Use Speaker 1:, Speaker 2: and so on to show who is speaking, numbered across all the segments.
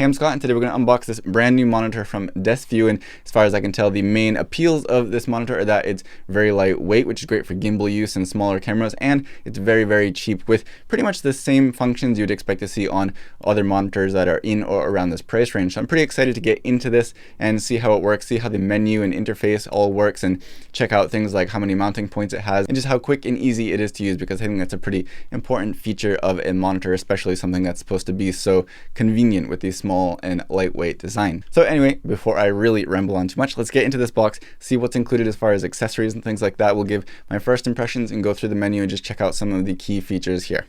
Speaker 1: Hey, I'm Scott, and today we're going to unbox this brand new monitor from Desview. And as far as I can tell, the main appeals of this monitor are that it's very lightweight, which is great for gimbal use and smaller cameras, and it's very, very cheap with pretty much the same functions you'd expect to see on other monitors that are in or around this price range. So I'm pretty excited to get into this and see how it works, see how the menu and interface all works, and check out things like how many mounting points it has and just how quick and easy it is to use, because I think that's a pretty important feature of a monitor, especially something that's supposed to be so convenient with these small and lightweight design. So anyway, before I really ramble on too much, let's get into this box, see what's included as far as accessories and things like that. We'll give my first impressions and go through the menu and just check out some of the key features here.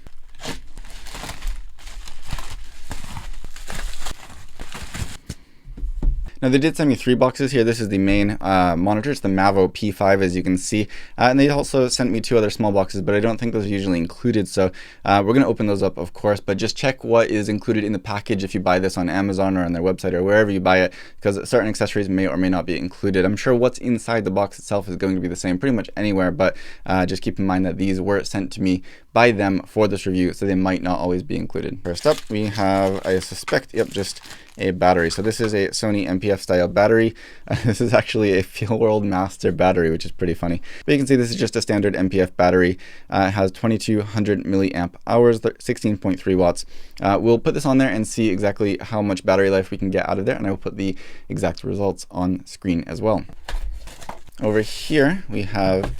Speaker 1: Now they did send me 3 boxes here. This is the main monitor. It's the Mavo-P5, as you can see. And they also sent me 2 other small boxes, but I don't think those are usually included. So we're going to open those up, of course, but just check what is included in the package if you buy this on Amazon or on their website or wherever you buy it, because certain accessories may or may not be included. I'm sure what's inside the box itself is going to be the same pretty much anywhere, but just keep in mind that these were sent to me by them for this review, so they might not always be included. First up, we have, I suspect, just a battery. So this is a Sony MPF style battery. This is actually a FeelWorld Master battery, which is pretty funny. But you can see this is just a standard MPF battery. It has 2200 milliamp hours, 16.3 watts. We'll put this on there and see exactly how much battery life we can get out of there, and I will put the exact results on screen as well. Over here, we have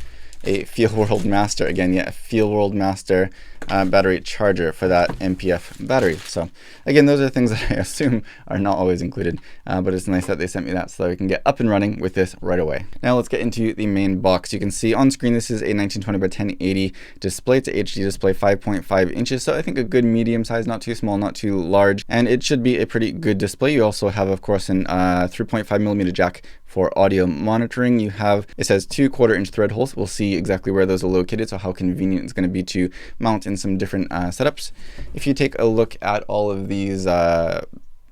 Speaker 1: a FeelWorld Master, again, a FeelWorld Master battery charger for that MPF battery. So again, those are things that I assume are not always included, but it's nice that they sent me that so that we can get up and running with this right away. Now let's get into the main box. You can see on screen this is a 1920 by 1080 display. It's a HD display, 5.5 inches, so I think a good medium size, not too small, not too large, and it should be a pretty good display. You also have, of course, an 3.5mm jack for audio monitoring. You have, it says 2 1/4-inch thread holes. We'll see exactly where those are located, so how convenient it's going to be to mount in some different setups. If you take a look at all of these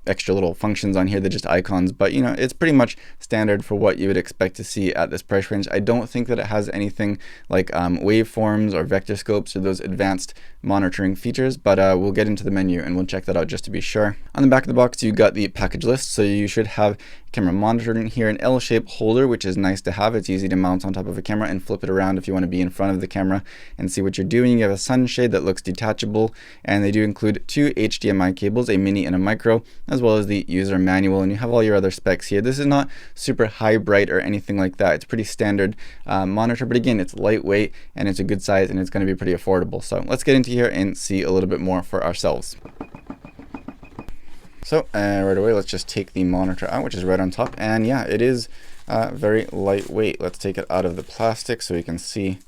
Speaker 1: extra little functions on here, they're just icons, but you know, it's pretty much standard for what you would expect to see at this price range. I don't think that it has anything like waveforms or vector scopes or those advanced monitoring features, but we'll get into the menu and we'll check that out just to be sure. On the back of the box, you got the package list, so you should have camera monitor in here, an L-shaped holder, which is nice to have. It's easy to mount on top of a camera and flip it around if you want to be in front of the camera and see what you're doing. You have a sunshade that looks detachable, and they do include 2 HDMI cables, a mini and a micro, as well as the user manual, and you have all your other specs here. This is not super high bright or anything like that. It's pretty standard monitor, but again, it's lightweight and it's a good size and it's going to be pretty affordable. So let's get into here and see a little bit more for ourselves. So right away, let's just take the monitor out, which is right on top, and yeah, it is very lightweight. Let's take it out of the plastic so we can see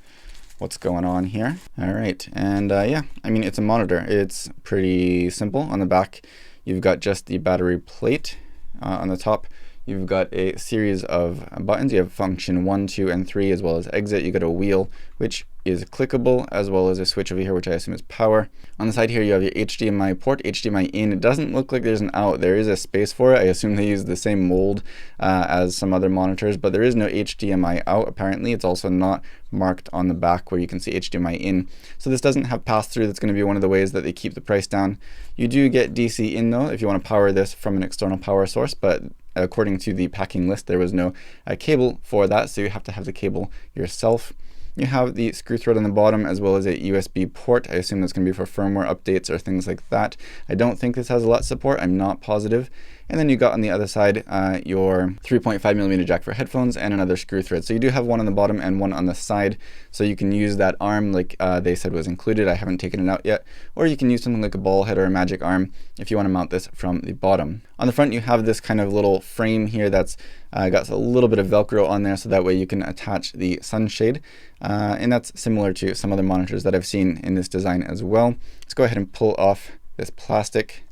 Speaker 1: what's going on here. All right, and yeah, I mean, it's a monitor. It's pretty simple. On the back, you've got just the battery plate. On the top, you've got a series of buttons. You have function 1, 2, and 3, as well as exit. You got a wheel, which is clickable, as well as a switch over here, which I assume is power. On the side here, you have your HDMI port, HDMI in. It doesn't look like there's an out. There is a space for it. I assume they use the same mold as some other monitors, but there is no HDMI out, apparently. It's also not marked on the back where you can see HDMI in. So this doesn't have pass-through. That's going to be one of the ways that they keep the price down. You do get DC in, though, if you want to power this from an external power source, but according to the packing list, there was no cable for that, so you have to have the cable yourself. You have the screw thread on the bottom, as well as a USB port. I assume that's going to be for firmware updates or things like that. I don't think this has a lot of support. I'm not positive. And then you got on the other side your 3.5mm jack for headphones and another screw thread. So you do have one on the bottom and one on the side. So you can use that arm like they said was included. I haven't taken it out yet. Or you can use something like a ball head or a magic arm if you want to mount this from the bottom. On the front, you have this kind of little frame here that's got a little bit of Velcro on there, so that way you can attach the sunshade. And that's similar to some other monitors that I've seen in this design as well. Let's go ahead and pull off this plastic.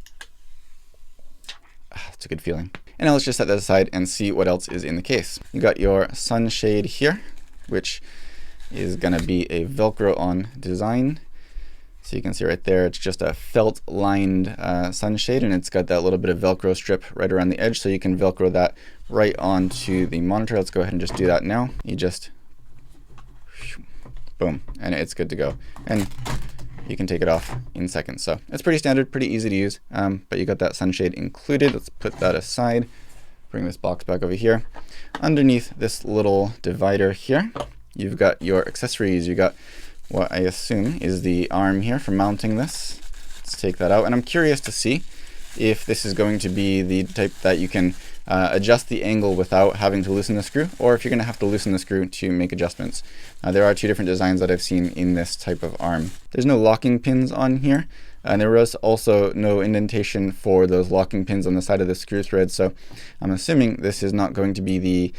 Speaker 1: It's a good feeling. And now let's just set that aside and see what else is in the case. You got your sunshade here, which is going to be a Velcro on design. So you can see right there, it's just a felt lined sunshade, and it's got that little bit of Velcro strip right around the edge, so you can Velcro that right onto the monitor. Let's go ahead and just do that now. You just boom, and it's good to go. And you can take it off in seconds. So it's pretty standard, pretty easy to use, but you got that sunshade included. Let's put that aside. Bring this box back over here. Underneath this little divider here, you've got your accessories. You got what I assume is the arm here for mounting this. Let's take that out. And I'm curious to see if this is going to be the type that you can adjust the angle without having to loosen the screw, or if you're going to have to loosen the screw to make adjustments. There are two different designs that I've seen in this type of arm. There's no locking pins on here, and there was also no indentation for those locking pins on the side of the screw thread, so I'm assuming this is not going to be the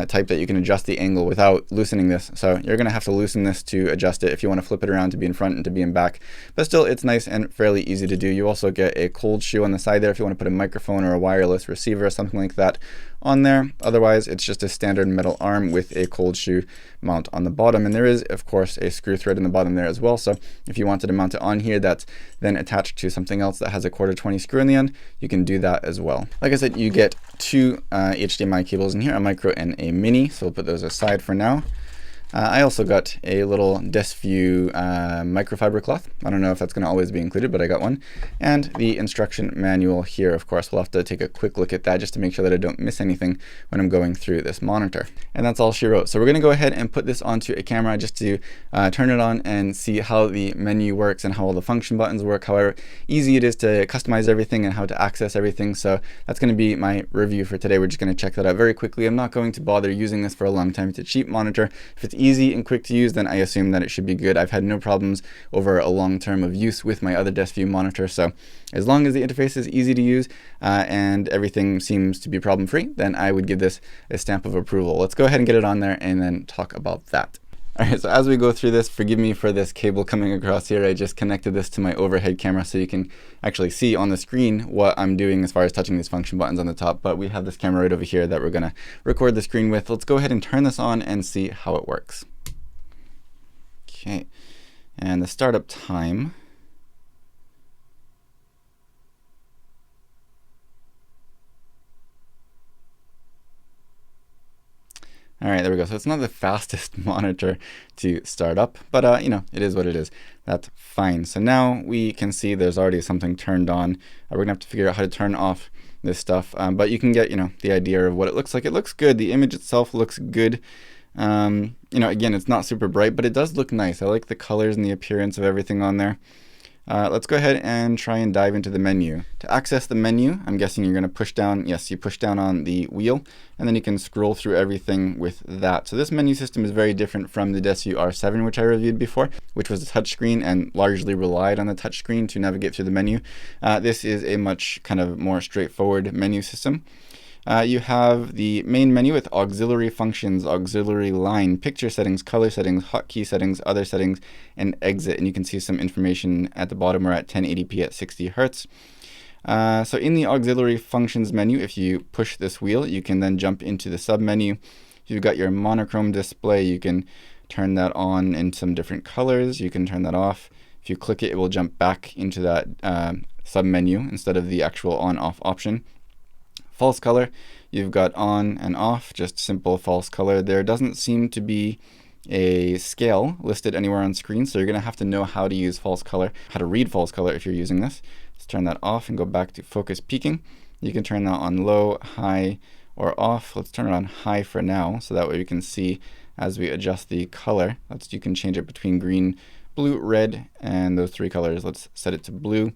Speaker 1: type that you can adjust the angle without loosening this. So you're going to have to loosen this to adjust it if you want to flip it around to be in front and to be in back. But still, it's nice and fairly easy to do. You also get a cold shoe on the side there if you want to put a microphone or a wireless receiver or something like that on there. Otherwise, it's just a standard metal arm with a cold shoe mount on the bottom. And there is, of course, a screw thread in the bottom there as well. So if you wanted to mount it on here that's then attached to something else that has a 1/4-20 screw in the end, you can do that as well. Like I said, you get two HDMI cables in here, a micro and a mini. So we'll put those aside for now. I also got a little Desview microfiber cloth. I don't know if that's going to always be included, but I got one. And the instruction manual here, of course. We'll have to take a quick look at that just to make sure that I don't miss anything when I'm going through this monitor. And that's all she wrote. So we're going to go ahead and put this onto a camera just to turn it on and see how the menu works and how all the function buttons work, how easy it is to customize everything and how to access everything. So that's going to be my review for today. We're just going to check that out very quickly. I'm not going to bother using this for a long time. It's a cheap monitor. If it's easy and quick to use, then I assume that it should be good. I've had no problems over a long term of use with my other Desview monitor. So as long as the interface is easy to use and everything seems to be problem free, then I would give this a stamp of approval. Let's go ahead and get it on there and then talk about that. All right, so as we go through this, forgive me for this cable coming across here. I just connected this to my overhead camera so you can actually see on the screen what I'm doing as far as touching these function buttons on the top. But we have this camera right over here that we're going to record the screen with. Let's go ahead and turn this on and see how it works. Okay, and the startup time. All right, there we go. So it's not the fastest monitor to start up, but you know, it is what it is. That's fine. So now we can see there's already something turned on. We're gonna have to figure out how to turn off this stuff, but you can get, you know, the idea of what it looks like. It looks good. The image itself looks good. You know, again, it's not super bright, but it does look nice. I like the colors and the appearance of everything on there. Let's go ahead and try and dive into the menu. To access the menu, I'm guessing you're going to push down. Yes, you push down on the wheel, and then you can scroll through everything with that. So this menu system is very different from the Desview R7, which I reviewed before, which was a touchscreen and largely relied on the touchscreen to navigate through the menu. This is a much kind of more straightforward menu system. You have the main menu with auxiliary functions, auxiliary line, picture settings, color settings, hotkey settings, other settings, and exit. And you can see some information at the bottom. We're at 1080p at 60 Hertz. So in the auxiliary functions menu, if you push this wheel, you can then jump into the sub menu. You've got your monochrome display. You can turn that on in some different colors. You can turn that off. If you click it, it will jump back into that sub menu instead of the actual on-off option. False color, you've got on and off, just simple false color. There doesn't seem to be a scale listed anywhere on screen, so you're going to have to know how to use false color, how to read false color if you're using this. Let's turn that off and go back to focus peaking. You can turn that on low, high, or off. Let's turn it on high for now, so that way we can see as we adjust the color. You can change it between green, blue, red, and those three colors. Let's set it to blue,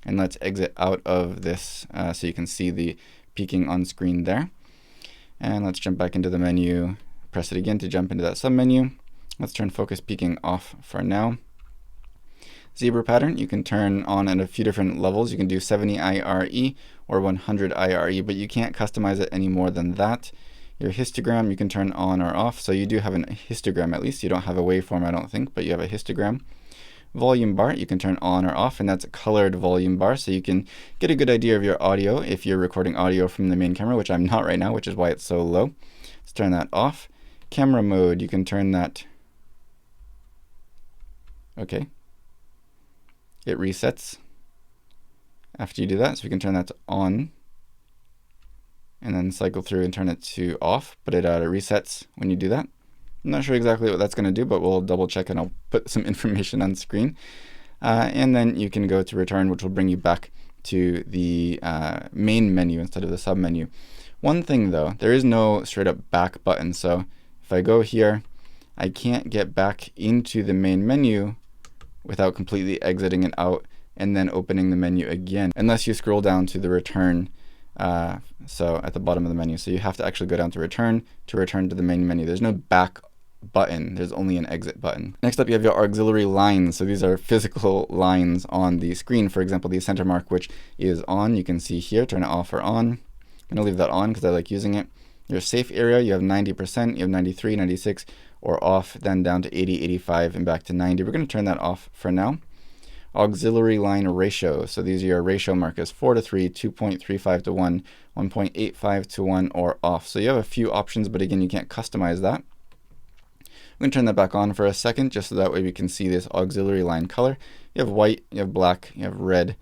Speaker 1: and let's exit out of this so you can see the peaking on screen there. And let's jump back into the menu, press it again to jump into that sub menu. Let's turn focus peaking off for now. Zebra pattern, you can turn on at a few different levels. You can do 70 IRE or 100 IRE, but you can't customize it any more than that. Your histogram, you can turn on or off. So you do have a histogram at least. You don't have a waveform, I don't think, but you have a histogram. Volume bar, you can turn on or off, and that's a colored volume bar, so you can get a good idea of your audio if you're recording audio from the main camera, which I'm not right now, which is why it's so low. Let's turn that off. Camera mode, you can turn that. Okay. It resets after you do that, so we can turn that to on and then cycle through and turn it to off, but it resets when you do that. I'm not sure exactly what that's going to do, but we'll double check and I'll put some information on screen. and then you can go to return, which will bring you back to the main menu instead of the sub menu. One thing though, there is no straight up back button. So if I go here, I can't get back into the main menu without completely exiting it out and then opening the menu again, unless you scroll down to the return. So at the bottom of the menu. So you have to actually go down to return to the main menu. There's no back button, there's only an exit button. Next up, you have your auxiliary lines. So these are physical lines on the screen. For example, the center mark, which is on, you can see here, turn it off or on. I'm gonna leave that on because I like using it. Your safe area, you have 90%, you have 93, 96, or off, then down to 80, 85, and back to 90. We're gonna turn that off for now. Auxiliary line ratio. So these are your ratio markers: 4 to 3, 2.35 to 1, 1.85 to 1, or off. So you have a few options, but again, you can't customize that. I'm going to turn that back on for a second, just so that way we can see this auxiliary line color. You have white, you have black, you have red,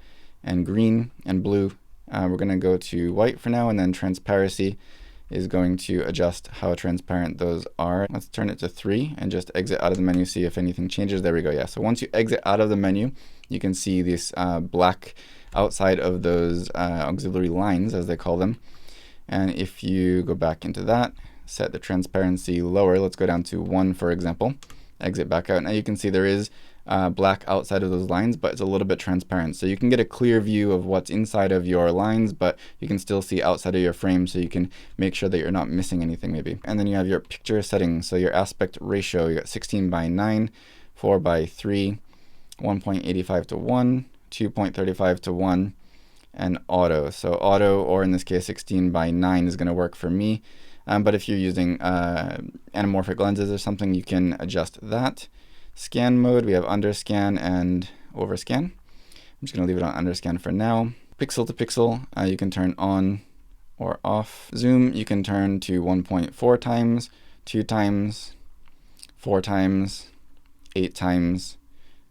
Speaker 1: and green, and blue. We're going to go to white for now, and then transparency is going to adjust how transparent those are. Let's turn it to 3 and just exit out of the menu, see if anything changes. There we go. Yeah, so once you exit out of the menu, you can see this black outside of those auxiliary lines, as they call them. And if you go back into that, set the transparency lower, let's go down to 1, for example, exit back out. Now you can see there is black outside of those lines, but it's a little bit transparent. So you can get a clear view of what's inside of your lines, but you can still see outside of your frame, so you can make sure that you're not missing anything maybe. And then you have your picture settings. So your aspect ratio, you got 16 by 9, 4 by 3, 1.85 to 1, 2.35 to 1, and auto. So auto, or in this case 16 by 9, is going to work for me. But if you're using anamorphic lenses or something, you can adjust that. Scan mode, we have underscan and overscan. I'm just going to leave it on underscan for now. Pixel to pixel, you can turn on or off. Zoom, you can turn to 1.4 times, 2 times, 4 times, 8 times,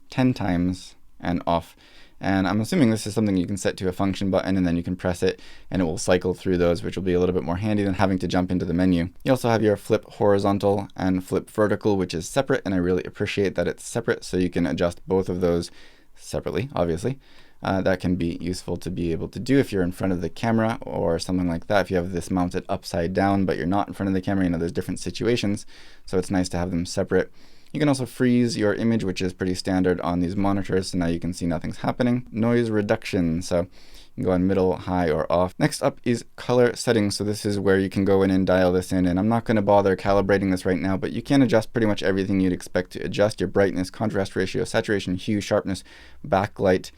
Speaker 1: 10 times, and off. And I'm assuming this is something you can set to a function button, and then you can press it and it will cycle through those, which will be a little bit more handy than having to jump into the menu. You also have your flip horizontal and flip vertical, which is separate, and I really appreciate that it's separate, so you can adjust both of those separately, obviously. That can be useful to be able to do if you're in front of the camera or something like that. If you have this mounted upside down, but you're not in front of the camera, you know, there's different situations, so it's nice to have them separate. You can also freeze your image, which is pretty standard on these monitors, so now you can see nothing's happening. Noise reduction, so you can go on middle, high, or off. Next up is color settings, so this is where you can go in and dial this in, and I'm not going to bother calibrating this right now, but you can adjust pretty much everything you'd expect to adjust: your brightness, contrast ratio, saturation, hue, sharpness, backlight.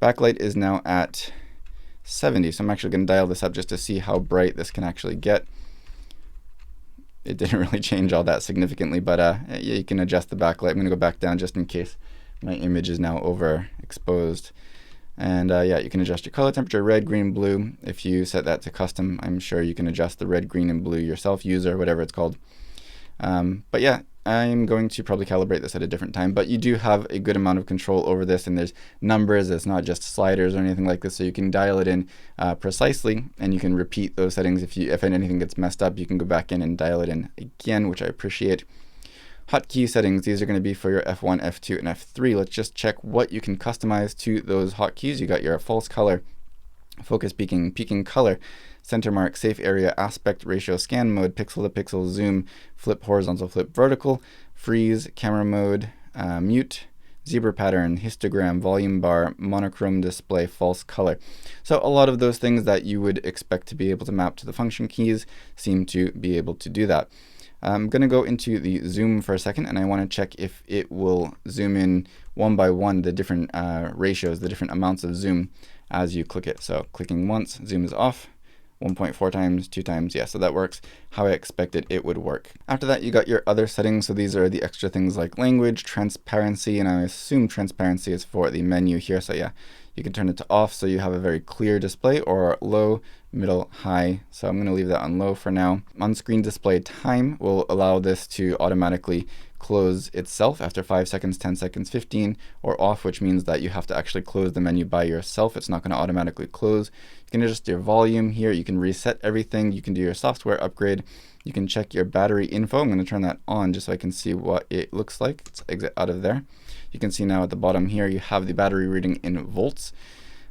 Speaker 1: Backlight is now at 70, so I'm actually going to dial this up just to see how bright this can actually get. It didn't really change all that significantly, but yeah, you can adjust the backlight. I'm going to go back down just in case my image is now overexposed. And yeah, you can adjust your color temperature: red, green, blue. If you set that to custom, I'm sure you can adjust the red, green, and blue yourself, user, whatever it's called. But yeah, I'm going to probably calibrate this at a different time, but you do have a good amount of control over this, and there's numbers. It's not just sliders or anything like this, so you can dial it in precisely, and you can repeat those settings. If anything gets messed up, you can go back in and dial it in again, which I appreciate. Hotkey settings, these are going to be for your F1, F2, and F3. Let's just check what you can customize to those hotkeys. You got your false color, focus peaking, peaking color, center mark, safe area, aspect ratio, scan mode, pixel to pixel, zoom, flip horizontal, flip vertical, freeze, camera mode, mute, zebra pattern, histogram, volume bar, monochrome display, false color. So a lot of those things that you would expect to be able to map to the function keys seem to be able to do that. I'm going to go into the zoom for a second, and I want to check if it will zoom in one by one the different ratios, the different amounts of zoom as you click it. So clicking once, zoom is off. 1.4 times, 2 times, yeah, so that works how I expected it would work. After that, you got your other settings. So these are the extra things like language, transparency, and I assume transparency is for the menu here. So yeah, you can turn it to off so you have a very clear display, or low, middle, high. So I'm going to leave that on low for now. On-screen display time will allow this to automatically close itself after 5 seconds, 10 seconds, 15, or off, which means that you have to actually close the menu by yourself. It's not going to automatically close. You can adjust your volume here. You can reset everything. You can do your software upgrade. You can check your battery info. I'm going to turn that on just so I can see what it looks like. Let's exit out of there. You can see now at the bottom here you have the battery reading in volts.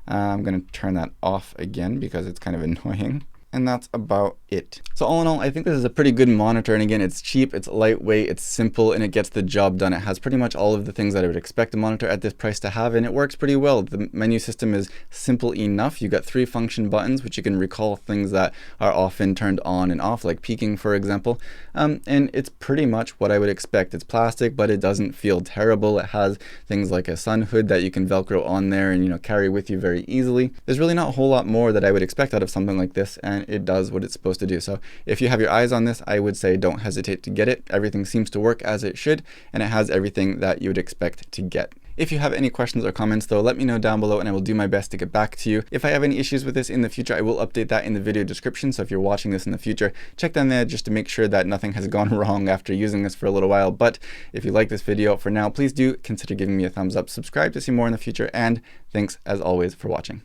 Speaker 1: I'm going to turn that off again because it's kind of annoying. And that's about it. So all in all, I think this is a pretty good monitor. And again, it's cheap, it's lightweight, it's simple, and it gets the job done. It has pretty much all of the things that I would expect a monitor at this price to have, and it works pretty well. The menu system is simple enough. You've got 3 function buttons, which you can recall things that are often turned on and off, like peaking, for example. And it's pretty much what I would expect. It's plastic, but it doesn't feel terrible. It has things like a sun hood that you can Velcro on there and, you know, carry with you very easily. There's really not a whole lot more that I would expect out of something like this, and it does what it's supposed to do. So if you have your eyes on this, I would say don't hesitate to get it. Everything seems to work as it should, and it has everything that you would expect to get. If you have any questions or comments though, let me know down below and I will do my best to get back to you. If I have any issues with this in the future, I will update that in the video description. So if you're watching this in the future, check down there just to make sure that nothing has gone wrong after using this for a little while. But if you like this video for now, please do consider giving me a thumbs up, subscribe to see more in the future, and thanks as always for watching.